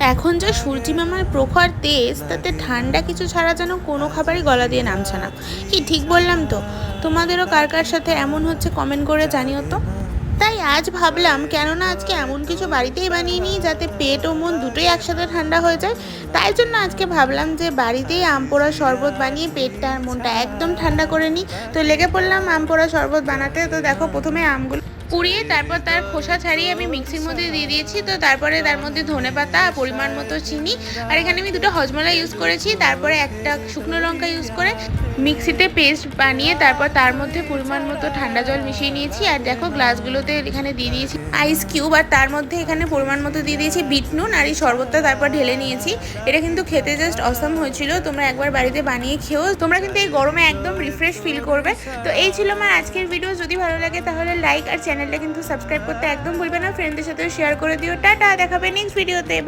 এখন যে সূর্যি মামার প্রখর তেজ, তাতে ঠান্ডা কিছু ছাড়া যেন কোনো খাবারই গলা দিয়ে নামছে না। কি ঠিক বললাম তো? তোমাদেরও কার কার সাথে এমন হচ্ছে কমেন্ট করে জানিও তো। তাই আজ ভাবলাম কেননা আজকে এমন কিছু বাড়িতেই বানিয়ে নিই যাতে পেট ও মন দুটোই একসাথে ঠান্ডা হয়ে যায়। তাই জন্য আজকে ভাবলাম যে বাড়িতেই আম পোড়া শরবত বানিয়ে পেটটা আর মনটা একদম ঠান্ডা করে নিই। তো লেগে পড়লাম আম পোড়া শরবত বানাতে। তো দেখো, প্রথমে আমগুলো পুড়িয়ে তারপর তার খোসা ছাড়িয়ে আমি মিক্সির মধ্যে দিয়ে দিয়েছি। তো তারপরে তার মধ্যে ধনেপাতা, পরিমাণ মতো চিনি, আর এখানে আমি দুটো হজমলা ইউজ করেছি। তারপরে একটা শুকনো লঙ্কা ইউজ করে মিক্সিতে পেস্ট বানিয়ে তারপর তার মধ্যে পরিমাণ মতো ঠান্ডা জল মিশিয়ে নিয়েছি। আর দেখো, গ্লাসগুলোতে এখানে দিয়ে দিয়েছি আইস কিউব, আর তার মধ্যে এখানে পরিমাণ মতো দিয়ে দিয়েছি বিট নুন। আর এই শরবতটা তারপর ঢেলে নিয়েছি। এটা কিন্তু খেতে জাস্ট অসাম হয়েছিল। তোমরা একবার বাড়িতে বানিয়ে খেও, তোমরা কিন্তু এই গরমে একদম রিফ্রেশ ফিল করবে। তো এই ছিল আমার আজকের ভিডিও। যদি ভালো লাগে তাহলে লাইক আর চ্যানেলটা কিন্তু সাবস্ক্রাইব করতে একদম ভুলবে না। ফ্রেন্ডদের সাথে শেয়ার করে দিও। টাটা, দেখাবে নেক্সট ভিডিওতে। বাই।